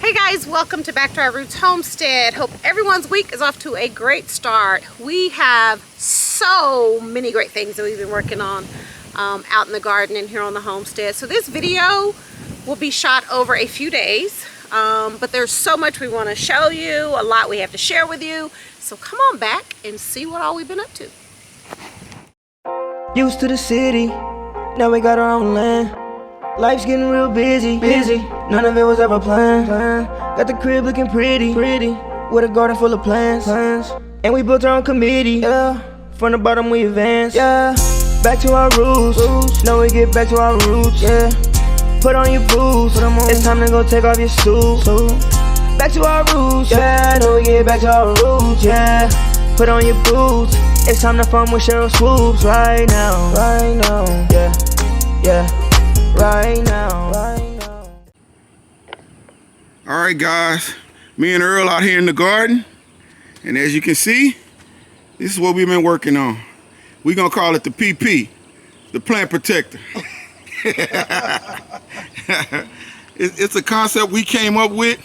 Hey guys, welcome to Back to Our Roots Homestead. Hope everyone's week is off to a great start. We have so many great things that we've been working on out in the garden and here on the homestead. So this video will be shot over a few days, but there's so much we want to show you, a lot we have to share with you. So come on back and see what all we've been up to. Used to the city, now we got our own land. Life's getting real busy. None of it was ever planned. Got the crib looking pretty. With a garden full of plants. And we built our own committee. Yeah. From the bottom we advance. Yeah. Back to our roots. Now we get back to our roots. Yeah. Put on your boots. It's time to go take off your suit. Back to our roots. Yeah. Now we get back to our roots. Yeah. Put on your boots. It's time to farm with Cheryl Swoops right now. Yeah. Right now. All right, guys, me and Earl out here in the garden, and as you can see, this is what we've been working on. We're gonna call it the PP, the plant protector. It's a concept we came up with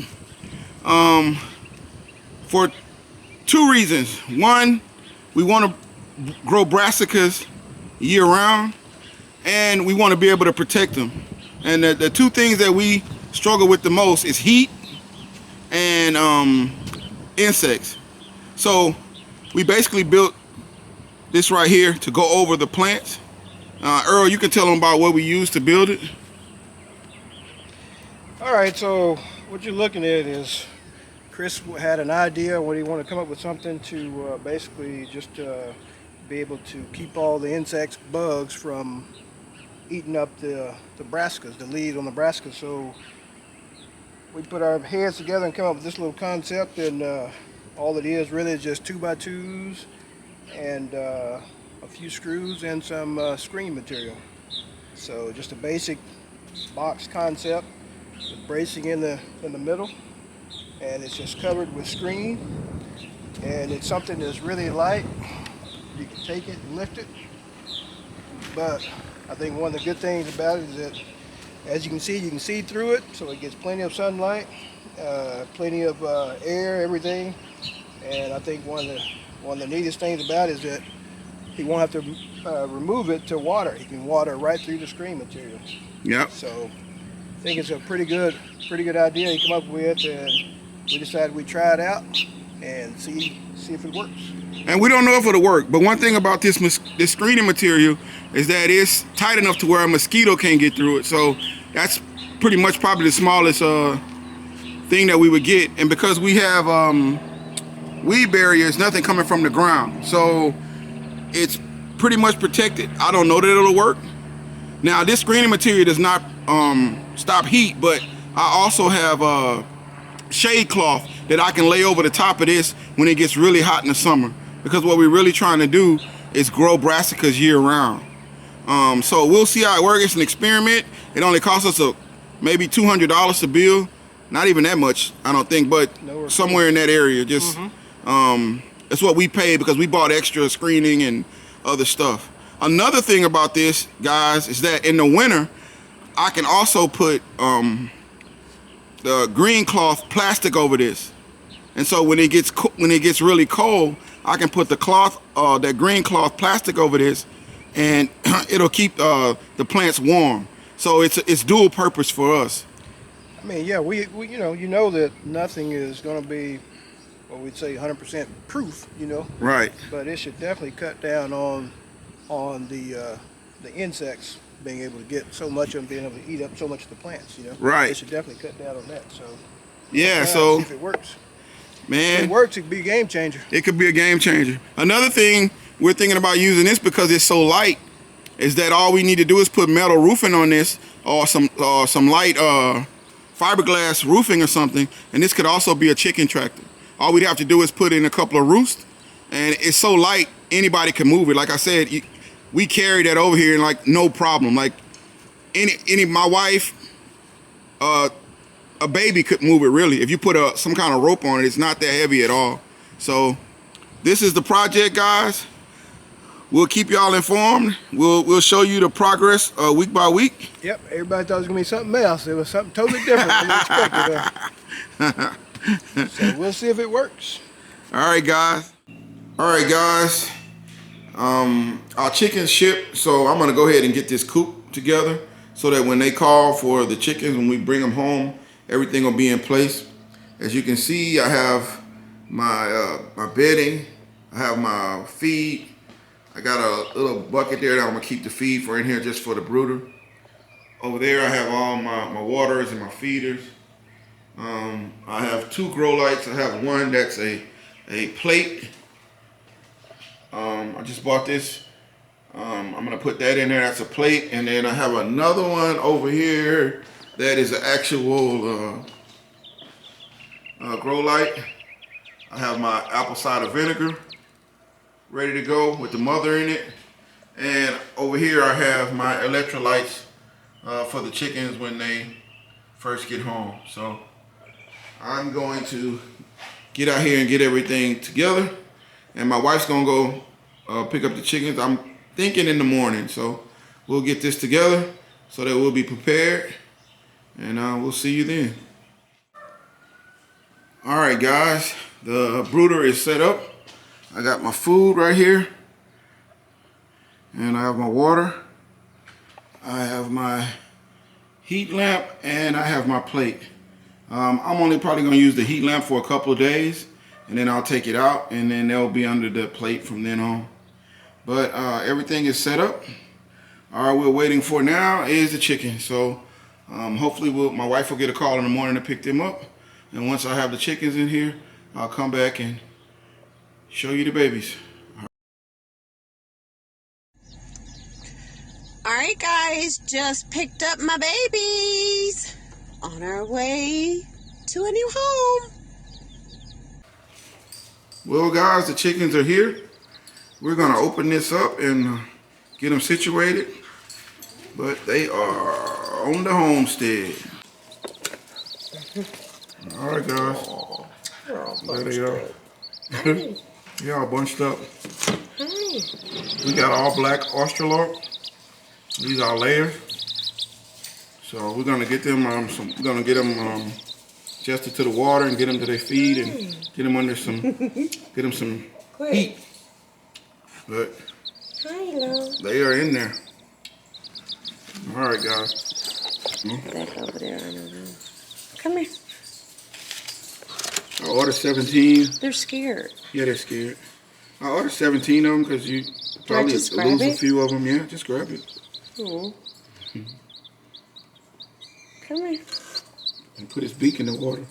for two reasons. One, we want to grow brassicas year round, and we want to be able to protect them. And the two things that we struggle with the most is heat and insects. So we basically built this right here to go over the plants. Earl, you can tell them about what we used to build it. All right, so what you're looking at is Chris had an idea when he wanted to come up with something to basically just be able to keep all the insects, bugs from eating up the brassicas, the leaves on the brassicas. So we put our heads together and come up with this little concept, and all it is really is just 2x2s and a few screws and some screen material. So just a basic box concept with bracing in the middle, and it's just covered with screen, and it's something that's really light. You can take it and lift it, but I think one of the good things about it is that, as you can see through it, so it gets plenty of sunlight, plenty of air, everything. And I think one of the neatest things about it is that he won't have to remove it to water. He can water right through the screen material. Yep. So I think it's a pretty good idea he came up with, and we decided we'd try it out and see if it works. And we don't know if it'll work, but one thing about this screening material is that it's tight enough to where a mosquito can't get through it. So that's pretty much probably the smallest thing that we would get. And because we have weed barriers, nothing coming from the ground, so it's pretty much protected. I don't know that it'll work. Now, this screening material does not stop heat, but I also have a shade cloth that I can lay over the top of this when it gets really hot in the summer, because what we're really trying to do is grow brassicas year round. So we'll see how it works. It's an experiment. It only costs us maybe $200 to build. Not even that much, I don't think, but somewhere in that area. Just it's what we paid because we bought extra screening and other stuff. Another thing about this, guys, is that in the winter, I can also put the green cloth plastic over this. And so when it gets really cold, I can put the cloth, that green cloth plastic over this, and it'll keep the plants warm. So it's dual purpose for us. I mean, yeah, we you know that nothing is going to be what we'd say 100% proof, Right. But it should definitely cut down on the insects being able to get so much of them, being able to eat up so much of the plants, Right. It should definitely cut down on that. So yeah, so see if it works. Man, if it works, it could be a game changer. It could be a game changer. Another thing we're thinking about using this, because it's so light, is that all we need to do is put metal roofing on this, or some light fiberglass roofing or something, and this could also be a chicken tractor. All we'd have to do is put in a couple of roosts, and it's so light anybody can move it. Like I said, we carry that over here and like no problem. Like my wife, a baby could move it really. If you put some kind of rope on it, it's not that heavy at all. So this is the project, guys. We'll keep y'all informed. We'll show you the progress week by week. Yep, everybody thought it was gonna be something else. It was something totally different than we expected. So we'll see if it works. All right, guys. Our chickens ship, so I'm gonna go ahead and get this coop together so that when they call for the chickens, when we bring them home, everything will be in place. As you can see, I have my bedding, I have my feed. I got a little bucket there that I'm gonna keep the feed for in here just for the brooder. Over there, I have all my waters and my feeders. I have 2 grow lights. I have one that's a plate. I just bought this. I'm gonna put that in there. That's a plate, and then I have another one over here that is an actual grow light. I have my apple cider vinegar ready to go with the mother in it, and over here I have my electrolytes for the chickens when they first get home. So I'm going to get out here and get everything together, and my wife's gonna go pick up the chickens. I'm thinking in the morning, so we'll get this together so that we'll be prepared, and we'll see you then. All right, guys, the brooder is set up. I got my food right here, and I have my water. I have my heat lamp, and I have my plate. I'm only probably gonna use the heat lamp for a couple of days, and then I'll take it out, and then they'll be under the plate from then on. But everything is set up. All we're waiting for now is the chicken. So hopefully my wife will get a call in the morning to pick them up. And once I have the chickens in here, I'll come back and show you the babies. All right, guys, just picked up my babies. On our way to a new home. Well, guys, the chickens are here. We're gonna open this up and get them situated. But they are on the homestead. All right, guys. There they are. You're all bunched up. We got all black Australorp. These are layers. So we're gonna get them. We're gonna get them adjusted to the water and get them to their feed and get them under some, get them some heat. But they are in there. All right, guys. Back over there, I don't know. Come here. I ordered 17. They're scared. Yeah, they're scared. I ordered 17 of them because you probably just lose grab a it? few of them. Yeah, just grab it. Oh. Come here. And put his beak in the water.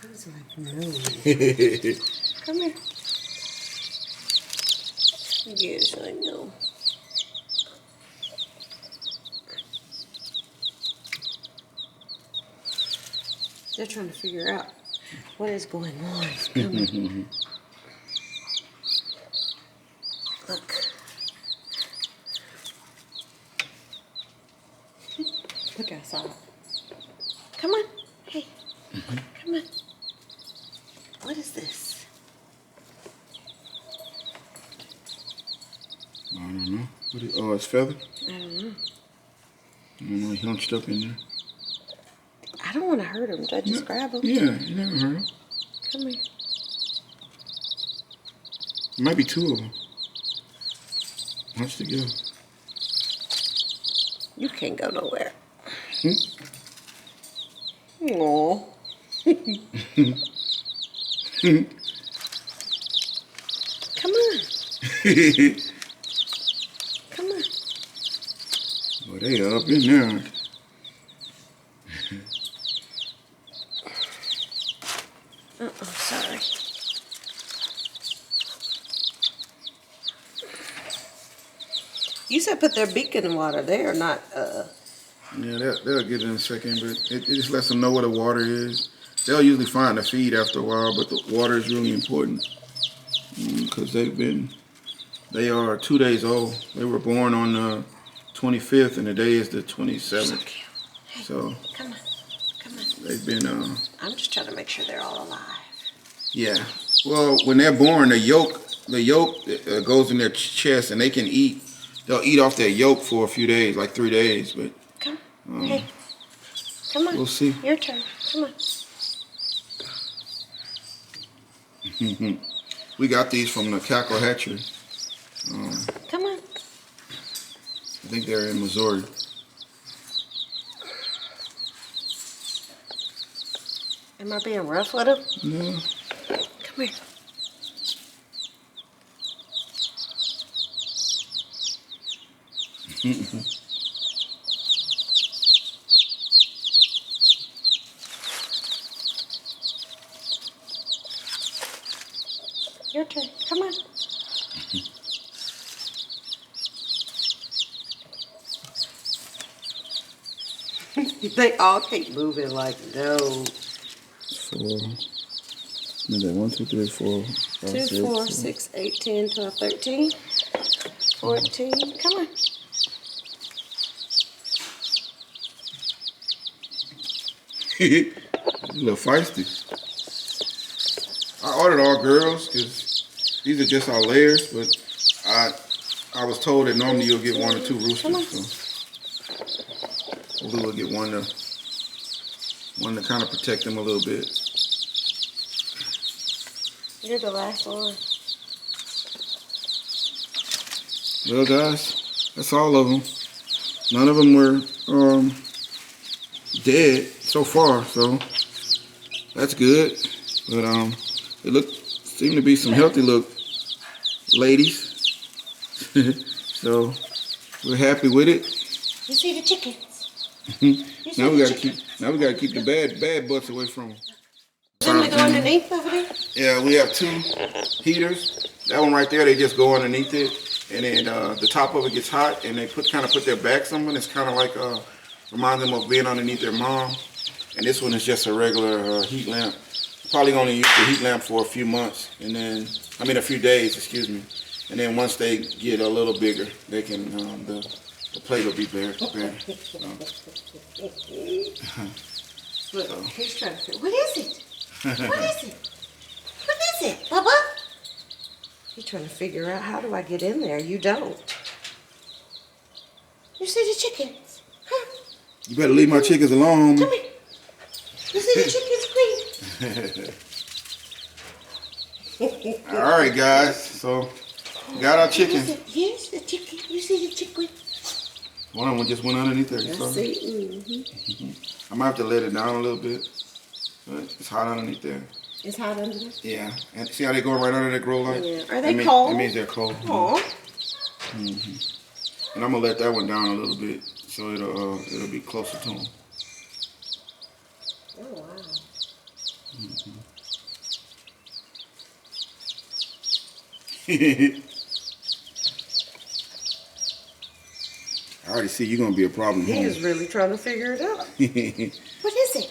I was like, no. Come here. Yes, I know. They're trying to figure out what is going on. Come here. Look. Look outside. Come on. Hey. Come on. What is this? I don't know. Oh, it's feathered? I don't know. I don't know. He hunched up in there. I don't want to hurt him. Should I just grab him? Yeah, you never hurt him. Come here. There might be 2 of them. Hunched together. You can't go nowhere. Hmm? Aw. Come on. Come on. Well, they are up in there. Sorry. You said put their beak in the water. They are not, Yeah, they'll get it in a second, but it just lets them know where the water is. They'll usually find the feed after a while, but the water is really important because they are 2 days old. They were born on the 25th, and today is the 27th. So come on. Come on. they've been, I'm just trying to make sure they're all alive. yeah. Well, when they're born, the yolk goes in their chest, and they can eat they'll eat off that yolk for a few days, like 3 days. But Come. Hey. Come on. we'll see. Your turn. Come on. We got these from the Cackle Hatchery. Come on. I think they're in Missouri. Am I being rough with them? No. Come here. Your turn. Come on. They all keep moving like no. 4. Is that 1, 2, 3, 4, 5, 2, 4, 6, 8, 10, 12, 13, 14. Come on. A little feisty. I ordered all girls because these are just our layers, but I was told that normally you'll get 1 or 2 roosters, so hopefully we'll get one to kind of protect them a little bit. You're the last one. Well, guys, that's all of them. None of them were dead so far, so that's good. But it seem to be some healthy look ladies. So we're happy with it. You see the chickens? Now we gotta keep the bad butts away from them. Didn't they go underneath over there? Yeah, we have 2 heaters. That one right there, they just go underneath it, and then the top of it gets hot, and they kind of put their backs on it. It's kind of like reminds them of being underneath their mom. And this one is just a regular heat lamp. Probably gonna use the heat lamp for a few months, and then a few days, excuse me. And then once they get a little bigger, they can the plate will be better. Look, he's trying to figure. What is it? What is it? What is it, Bubba? He's trying to figure out, how do I get in there? You don't. You see the chickens? Huh? You better leave my chickens alone. Come here. You see the chickens, please? All right, guys. So we got our chicken. Yes, the chicken. You see the chicken? One of them just went underneath there. I see. I might have to let it down a little bit. But it's hot underneath there. It's hot under there? Yeah. And see how they're going right under that grow light? Yeah. Are they cold? That means they're cold. Aw. And I'm gonna let that one down a little bit so it'll be closer to them. Oh, wow. I already see you're gonna be a problem. He is really trying to figure it out. What is it?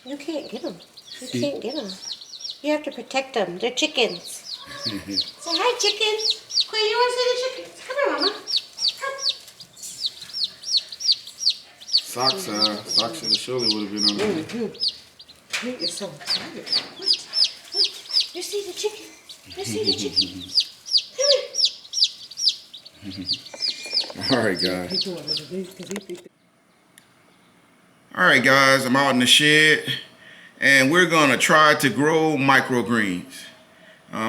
You can't get them. You can't get them. You have to protect them. They're chickens. Say hi, chickens. Quinn, you want to see the chickens? Come here, Mama. Come. Socks should have surely would have been on there. He is so excited. What? You see the chicken? You see the chicken? Come here. All right, guys. All right, guys. I'm out in the shed, and we're gonna try to grow microgreens.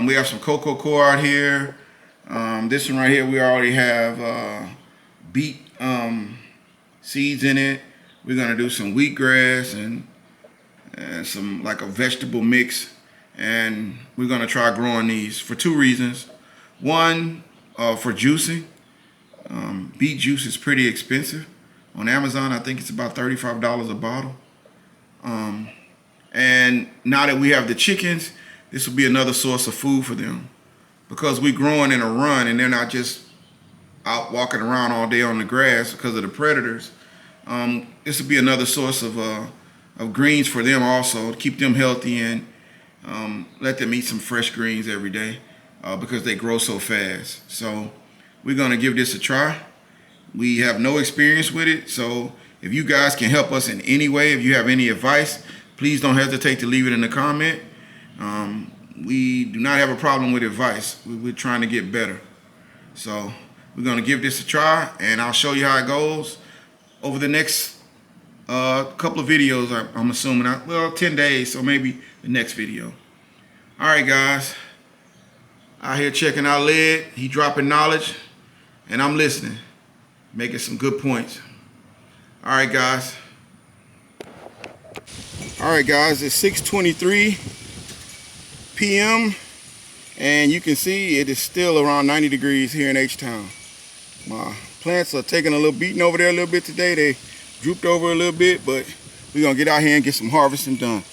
We have some cocoa coir out here. This one right here, we already have beet seeds in it. We're gonna do some wheatgrass and some like a vegetable mix, and we're gonna try growing these for 2 reasons. One, for juicing. Beet juice is pretty expensive. On Amazon, I think it's about $35 a bottle. And now that we have the chickens, this will be another source of food for them, because we're growing in a run and they're not just out walking around all day on the grass because of the predators. This will be another source of greens for them also, to keep them healthy and let them eat some fresh greens every day because they grow so fast. So we're going to give this a try. We have no experience with it, so if you guys can help us in any way, if you have any advice, please don't hesitate to leave it in the comment. We do not have a problem with advice. We're trying to get better. So we're gonna give this a try, and I'll show you how it goes over the next couple of videos. I'm assuming, 10 days, so maybe the next video. All right, guys, out here checking out Led. He dropping knowledge, and I'm listening, making some good points. All right, guys. All right, guys, it's 6:23 p.m. and you can see it is still around 90 degrees here in H-Town. My plants are taking a little beating over there a little bit today. They drooped over a little bit, but we're gonna get out here and get some harvesting done.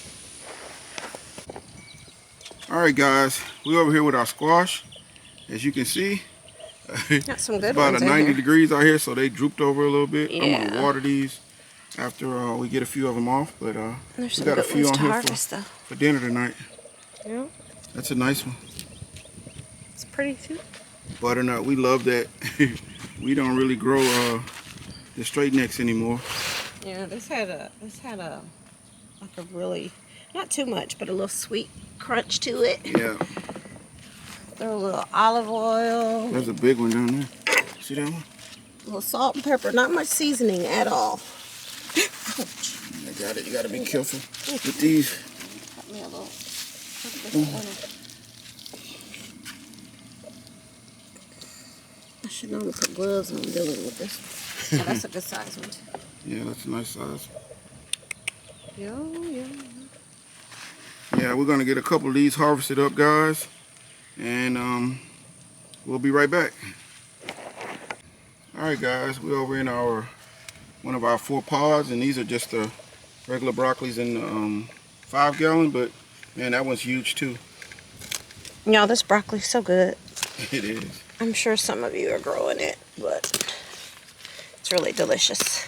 All right, guys, we're over here with our squash. As you can see, Got some good about ones 90 in here. degrees out here, so they drooped over a little bit. I'm Yeah. gonna water these after we get a few of them off, but There's we some got a good few ones on to here harvest, though. for dinner tonight. Yeah, That's a nice one. it's pretty too. Butternut, we love that. We don't really grow the straight necks anymore. Yeah, this had a like a really, not too much, but a little sweet crunch to it. Yeah, Throw a little olive oil, there's a big one down there. See that one? a little salt and pepper, not much seasoning at all. I got it. You gotta be careful with these. Cut me a little. I should know to put gloves on dealing with this one. Oh, that's a good size one too. Yeah, that's a nice size. Yeah. Yeah, we're gonna get a couple of these harvested up, guys, and we'll be right back. All right, guys, we're over in one of our 4 pods, and these are just the regular broccolis in the 5-gallon, but man, that one's huge too. Y'all, this broccoli's so good. It is. I'm sure some of you are growing it, but it's really delicious.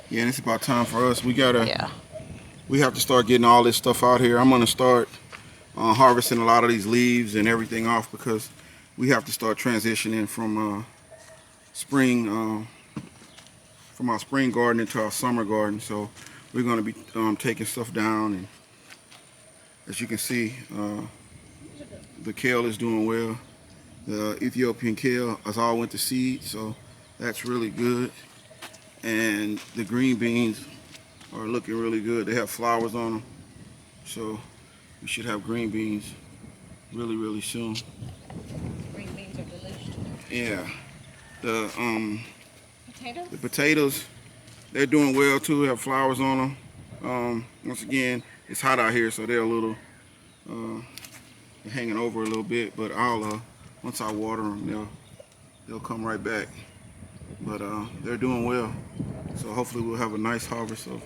Yeah, and it's about time for us. We have to start getting all this stuff out here. I'm gonna start harvesting a lot of these leaves and everything off, because we have to start transitioning from from our spring garden into our summer garden. So we're gonna be taking stuff down, and as you can see, the kale is doing well. The Ethiopian kale has all went to seed, so that's really good. And the green beans are looking really good. They have flowers on them, so we should have green beans really, really soon. Green beans are delicious. Yeah, the Potatoes? the potatoes, they're doing well too. They have flowers on them. Once again, it's hot out here, so they're a little hanging over a little bit. But I'll once I water them, they'll come right back. But they're doing well, so hopefully we'll have a nice harvest of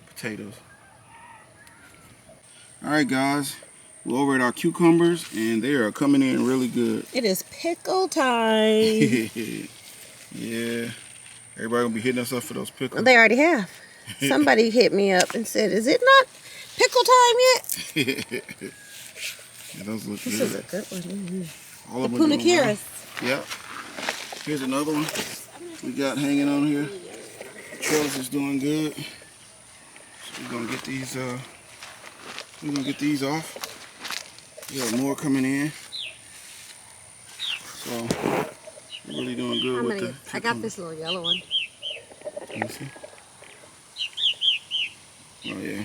potatoes. All right, guys, we're over at our cucumbers, and they are coming in really good. It is pickle time. Yeah, everybody gonna be hitting us up for those pickles. They already have. Somebody hit me up and said, "Is it not pickle time yet?" Yeah, those look This good. is a good one. All of The them are doing well. punakiras. Yep. Here's another one we got hanging on here. The trellis is doing good. So we're gonna get these off. We have more coming in. So we're really doing good How with many? the I got this little yellow one. Let me see. Oh yeah.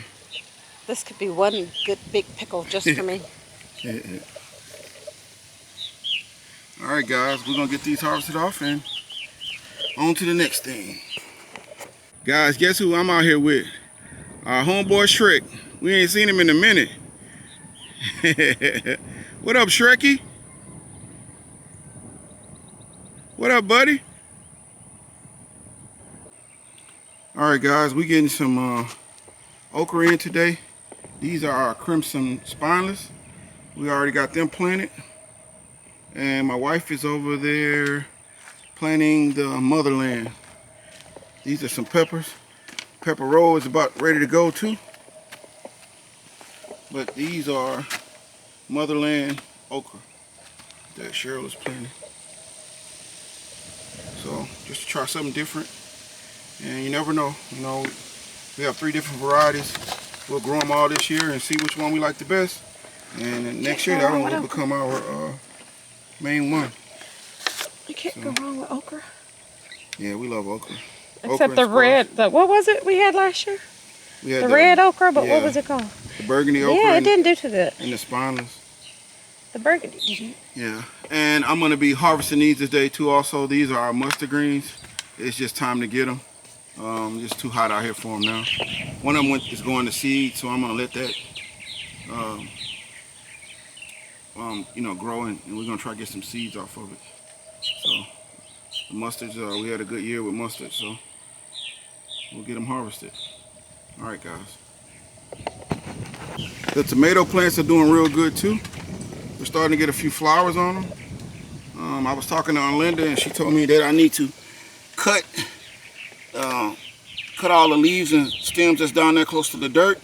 This could be one good big pickle just for me. All right, guys, we're gonna get these harvested off and on to the next thing. Guys, guess who I'm out here with? Our homeboy Shrek. We ain't seen him in a minute. What up, Shreky? What up, buddy? All right, guys, we getting some okra in today. These are our crimson spineless. We already got them planted. And my wife is over there planting the motherland. These are some peppers. Pepper roll is about ready to go too. But these are motherland okra that Cheryl is planting. So just to try something different. And you never know. You know, we have 3 different varieties. We'll grow them all this year and see which one we like the best. And then next year that one will become our main one. You can't go wrong with okra. Yeah, we love okra. Except the red, what was it we had last year? We had the red okra, but yeah, what was it called? The burgundy okra. Yeah, it didn't do too good. And the spineless. The burgundy. Yeah, and I'm going to be harvesting these today too also. These are our mustard greens. It's just time to get them. Just too hot out here for them now. One of them is going to seed, so I'm going to let that you know, grow, and we're going to try to get some seeds off of it. So the mustards, we had a good year with mustard, so we'll get them harvested. All right, guys. The tomato plants are doing real good too. We're starting to get a few flowers on them. I was talking to Aunt Linda, and she told me that I need to cut all the leaves and stems that's down there close to the dirt.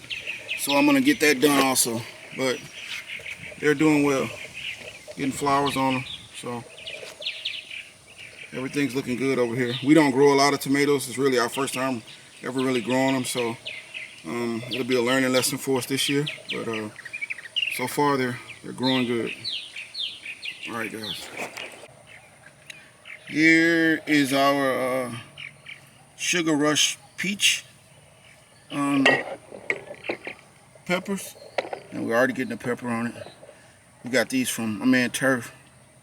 So I'm gonna get that done also. But they're doing well, getting flowers on them. So everything's looking good over here. We don't grow a lot of tomatoes. It's really our first time ever really growing them. So it'll be a learning lesson for us this year. But so far they're growing good. All right, guys. Here is our Sugar Rush peach peppers, and we're already getting the pepper on it. We got these from my man Turf,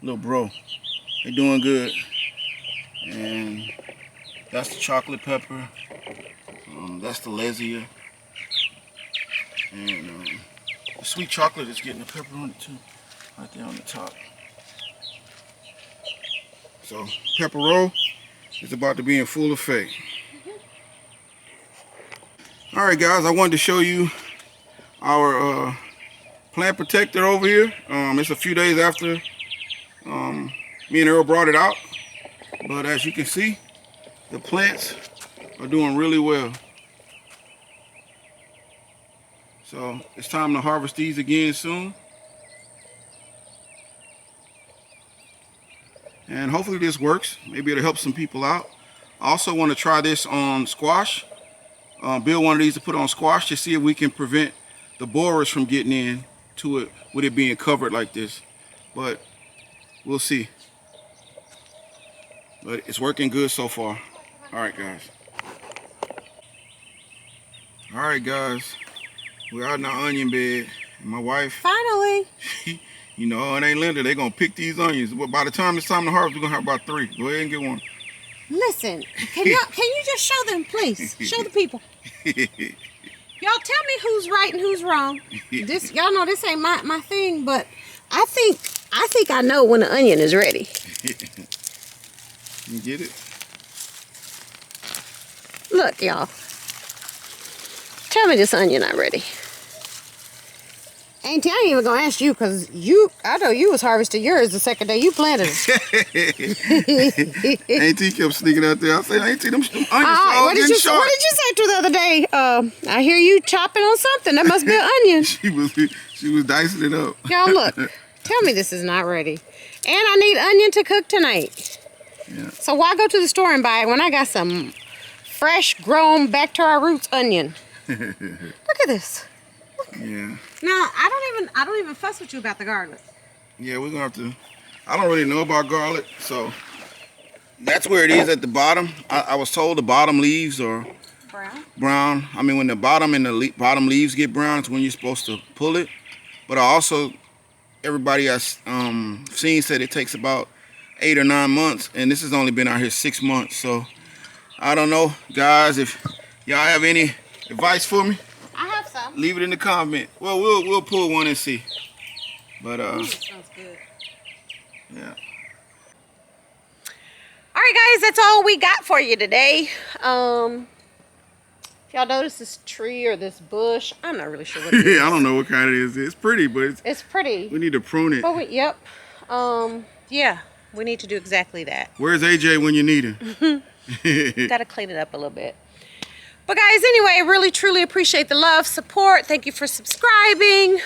little bro. They're doing good. And that's the chocolate pepper. That's the Lesia. And the sweet chocolate is getting the pepper on it too, right there on the top. So pepper roll is about to be in full effect. All right, guys, I wanted to show you our plant protector over here. It's a few days after me and Earl brought it out, but as you can see, the plants are doing really well. So it's time to harvest these again soon. And hopefully this works. Maybe it'll help some people out. I also want to try this on squash. Build one of these to put on squash to see if we can prevent the borers from getting in to it with it being covered like this. But we'll see. But it's working good so far. All right, guys. All right, guys. We're out in our onion bed. And my wife, Finally. you know, it ain't Linda. They're going to pick these onions. But by the time it's time to harvest, we're going to have about 3. Go ahead and get one. Listen, can you just show them, please? Show the people. Y'all tell me who's right and who's wrong. This, y'all know this ain't my thing, but I think I know when the onion is ready. You get it? Look, y'all. Tell me this onion not ready. I ain't even gonna ask you, because I know you was harvesting yours the second day you planted it. Auntie kept sneaking out there. I said, Auntie, them onions what did you say to the other day? I hear you chopping on something. That must be an onion. she was dicing it up. Y'all look. Tell me this is not ready. And I need onion to cook tonight. Yeah. So why go to the store and buy it when I got some fresh, grown, back to our roots onion? Look at this. Yeah. Now I don't even fuss with you about the garlic. Yeah, we're gonna have to. I don't really know about garlic, so that's where it is at the bottom. I was told the bottom leaves are brown. I mean, when the bottom and the bottom leaves get brown, it's when you're supposed to pull it. But I also, everybody I've seen said it takes about 8 or 9 months, and this has only been out here 6 months. So I don't know, guys. If y'all have any advice for me, I have some. leave it in the comment. Well, we'll pull one and see. But Sounds good. yeah. All right, guys, that's all we got for you today. If y'all notice this tree or this bush, I'm not really sure what it is. I don't know what kind it is. It's pretty, but It's pretty. we need to prune it. But yep. Yeah, we need to do exactly that. Where's AJ when you need him? Got to clean it up a little bit. But guys, anyway, I really truly appreciate the love, support. Thank you for subscribing.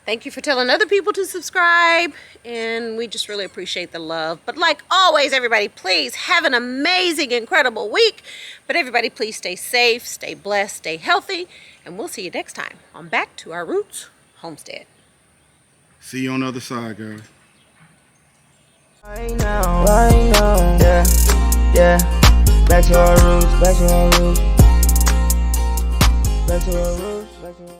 Thank you for telling other people to subscribe. And we just really appreciate the love. But like always, everybody, please have an amazing, incredible week. But everybody, please stay safe, stay blessed, stay healthy. And we'll see you next time on Back to Our Roots Homestead. See you on the other side, guys. Right now, yeah. Back to our roots, back to our roots, back to our roots.